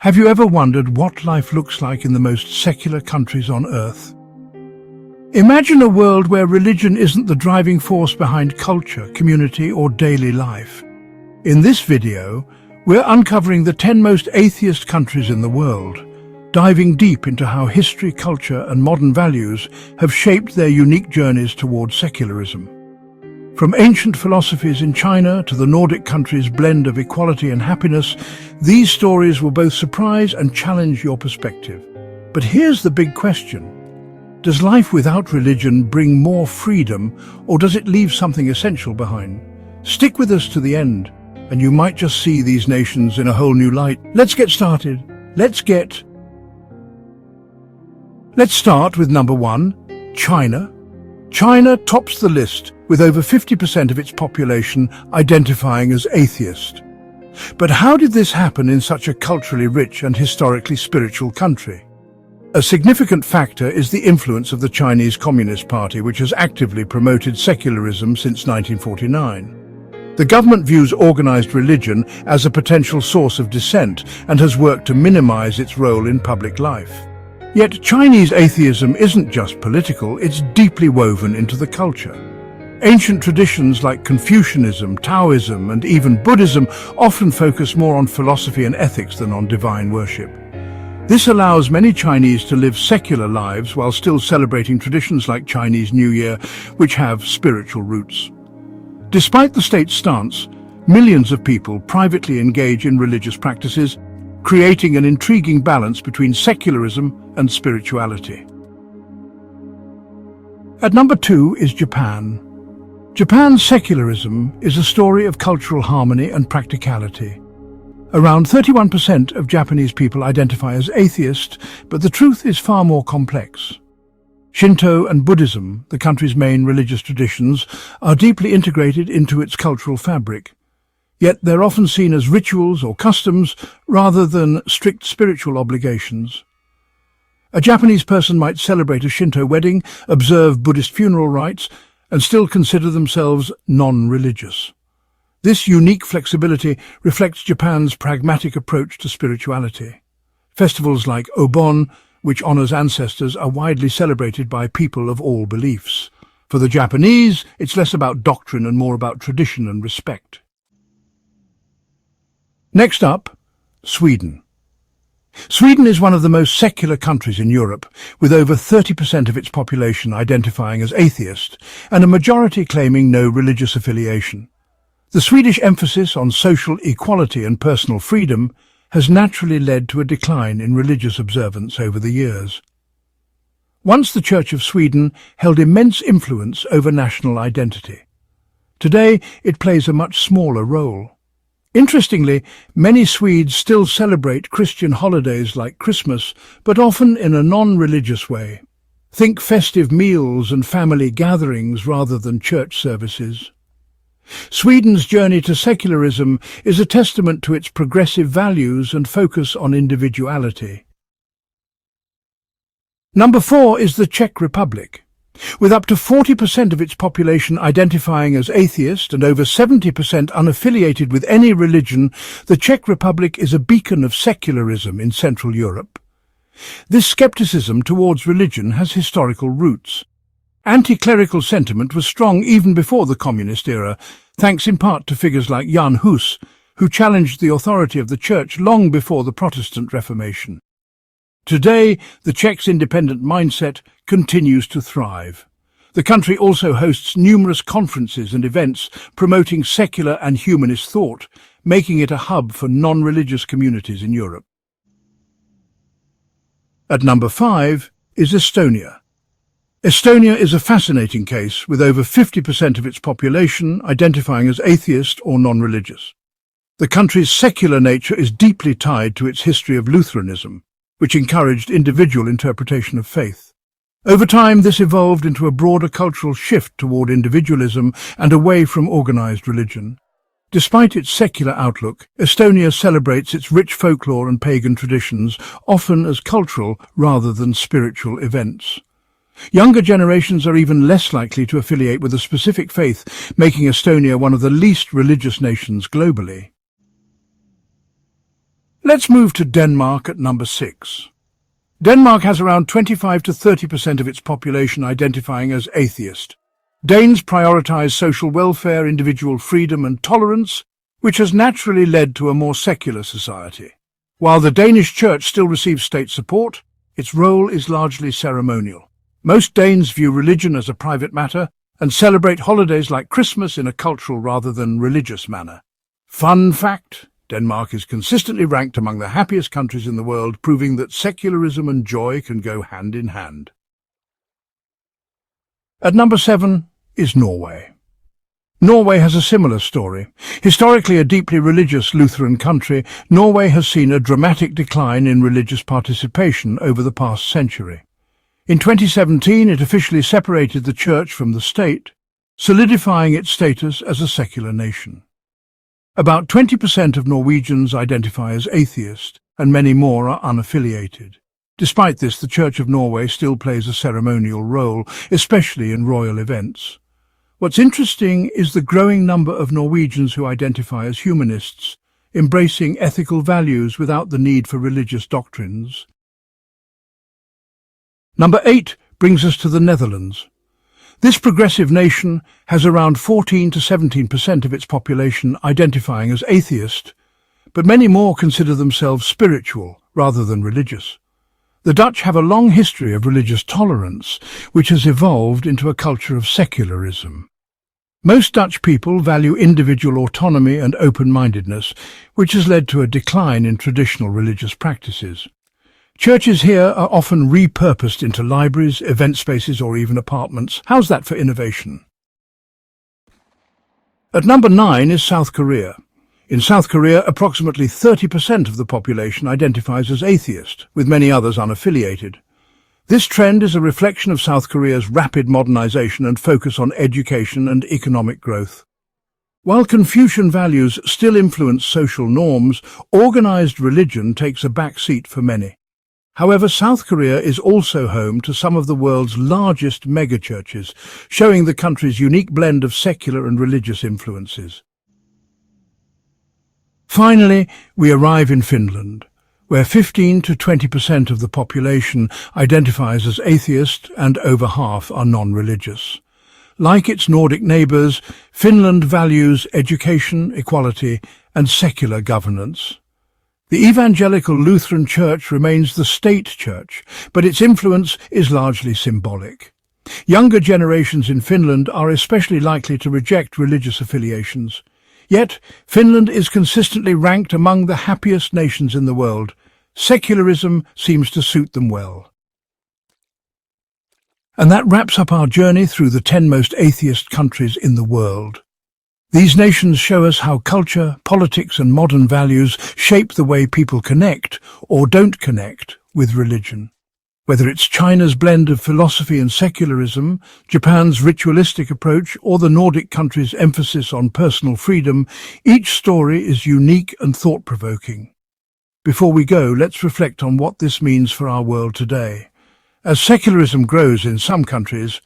Have you ever wondered what life looks like in the most secular countries on Earth? Imagine a world where religion isn't the driving force behind culture, community, or daily life. In this video, we're uncovering the 10 most atheist countries in the world, diving deep into how history, culture, and modern values have shaped their unique journeys towards secularism. From ancient philosophies in China to the Nordic countries' blend of equality and happiness, these stories will both surprise and challenge your perspective. But here's the big question. Does life without religion bring more freedom, or does it leave something essential behind? Stick with us to the end, and you might just see these nations in a whole new light. Let's get started. Let's start with number 1, China. China tops the list with over 50% of its population identifying as atheist. But how did this happen in such a culturally rich and historically spiritual country? A significant factor is the influence of the Chinese Communist Party, which has actively promoted secularism since 1949. The government views organized religion as a potential source of dissent and has worked to minimize its role in public life. Yet Chinese atheism isn't just political, it's deeply woven into the culture. Ancient traditions like Confucianism, Taoism, and even Buddhism often focus more on philosophy and ethics than on divine worship. This allows many Chinese to live secular lives while still celebrating traditions like Chinese New Year, which have spiritual roots. Despite the state's stance, millions of people privately engage in religious practices, creating an intriguing balance between secularism and spirituality. At number 2 is Japan. Japan's secularism is a story of cultural harmony and practicality. Around 31% of Japanese people identify as atheist, but the truth is far more complex. Shinto and Buddhism, the country's main religious traditions, are deeply integrated into its cultural fabric. Yet they're often seen as rituals or customs rather than strict spiritual obligations. A Japanese person might celebrate a Shinto wedding, observe Buddhist funeral rites, and still consider themselves non-religious. This unique flexibility reflects Japan's pragmatic approach to spirituality. Festivals like Obon, which honors ancestors, are widely celebrated by people of all beliefs. For the Japanese, it's less about doctrine and more about tradition and respect. Next up, Sweden. Sweden is one of the most secular countries in Europe, with over 30% of its population identifying as atheist and a majority claiming no religious affiliation. The Swedish emphasis on social equality and personal freedom has naturally led to a decline in religious observance over the years. Once the Church of Sweden held immense influence over national identity. Today, it plays a much smaller role. Interestingly, many Swedes still celebrate Christian holidays like Christmas, but often in a non-religious way. Think festive meals and family gatherings rather than church services. Sweden's journey to secularism is a testament to its progressive values and focus on individuality. Number 4 is the Czech Republic. With up to 40% of its population identifying as atheist and over 70% unaffiliated with any religion, the Czech Republic is a beacon of secularism in Central Europe. This skepticism towards religion has historical roots. Anti-clerical sentiment was strong even before the communist era, thanks in part to figures like Jan Hus, who challenged the authority of the Church long before the Protestant Reformation. Today, the Czechs' independent mindset continues to thrive. The country also hosts numerous conferences and events promoting secular and humanist thought, making it a hub for non-religious communities in Europe. At number 5 is Estonia. Estonia is a fascinating case, with over 50% of its population identifying as atheist or non-religious. The country's secular nature is deeply tied to its history of Lutheranism, which encouraged individual interpretation of faith. Over time, this evolved into a broader cultural shift toward individualism and away from organized religion. Despite its secular outlook, Estonia celebrates its rich folklore and pagan traditions, often as cultural rather than spiritual events. Younger generations are even less likely to affiliate with a specific faith, making Estonia one of the least religious nations globally. Let's move to Denmark at number 6. Denmark has around 25 to 30% of its population identifying as atheist. Danes prioritize social welfare, individual freedom and tolerance, which has naturally led to a more secular society. While the Danish church still receives state support, its role is largely ceremonial. Most Danes view religion as a private matter and celebrate holidays like Christmas in a cultural rather than religious manner. Fun fact: Denmark is consistently ranked among the happiest countries in the world, proving that secularism and joy can go hand in hand. At number 7 is Norway. Norway has a similar story. Historically a deeply religious Lutheran country, Norway has seen a dramatic decline in religious participation over the past century. In 2017, it officially separated the church from the state, solidifying its status as a secular nation. About 20% of Norwegians identify as atheist, and many more are unaffiliated. Despite this, the Church of Norway still plays a ceremonial role, especially in royal events. What's interesting is the growing number of Norwegians who identify as humanists, embracing ethical values without the need for religious doctrines. Number 8 brings us to the Netherlands. This progressive nation has around 14 to 17% of its population identifying as atheist, but many more consider themselves spiritual rather than religious. The Dutch have a long history of religious tolerance, which has evolved into a culture of secularism. Most Dutch people value individual autonomy and open-mindedness, which has led to a decline in traditional religious practices. Churches here are often repurposed into libraries, event spaces or even apartments. How's that for innovation? At number 9 is South Korea. In South Korea, approximately 30% of the population identifies as atheist, with many others unaffiliated. This trend is a reflection of South Korea's rapid modernization and focus on education and economic growth. While Confucian values still influence social norms, organized religion takes a back seat for many. However, South Korea is also home to some of the world's largest megachurches, showing the country's unique blend of secular and religious influences. Finally, we arrive in Finland, where 15 to 20% of the population identifies as atheist and over half are non-religious. Like its Nordic neighbours, Finland values education, equality and secular governance. The Evangelical Lutheran Church remains the state church, but its influence is largely symbolic. Younger generations in Finland are especially likely to reject religious affiliations. Yet, Finland is consistently ranked among the happiest nations in the world. Secularism seems to suit them well. And that wraps up our journey through the 10 most atheist countries in the world. These nations show us how culture, politics and modern values shape the way people connect or don't connect with religion. Whether it's China's blend of philosophy and secularism, Japan's ritualistic approach, or the Nordic countries' emphasis on personal freedom, each story is unique and thought-provoking. Before we go, let's reflect on what this means for our world today. As secularism grows in some countries,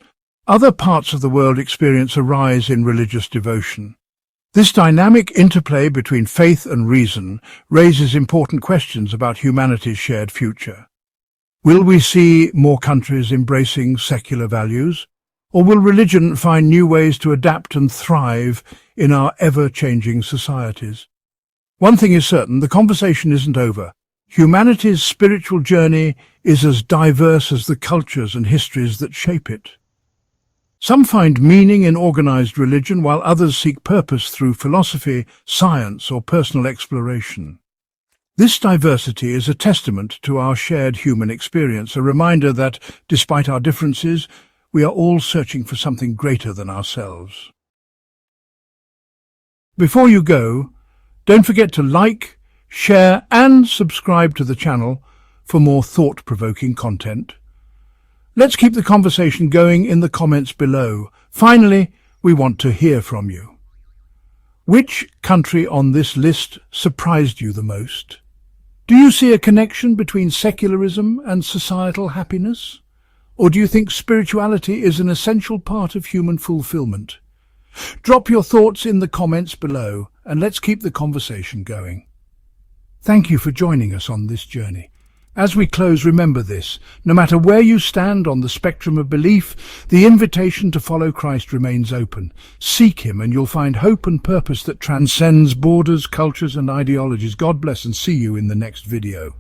other parts of the world experience a rise in religious devotion. This dynamic interplay between faith and reason raises important questions about humanity's shared future. Will we see more countries embracing secular values, or will religion find new ways to adapt and thrive in our ever-changing societies? One thing is certain, the conversation isn't over. Humanity's spiritual journey is as diverse as the cultures and histories that shape it. Some find meaning in organized religion, while others seek purpose through philosophy, science, or personal exploration. This diversity is a testament to our shared human experience, a reminder that, despite our differences, we are all searching for something greater than ourselves. Before you go, don't forget to like, share and subscribe to the channel for more thought-provoking content. Let's keep the conversation going in the comments below. Finally, we want to hear from you. Which country on this list surprised you the most? Do you see a connection between secularism and societal happiness? Or do you think spirituality is an essential part of human fulfillment? Drop your thoughts in the comments below and let's keep the conversation going. Thank you for joining us on this journey. As we close, remember this: no matter where you stand on the spectrum of belief, the invitation to follow Christ remains open. Seek him and you'll find hope and purpose that transcends borders, cultures and ideologies. God bless and see you in the next video.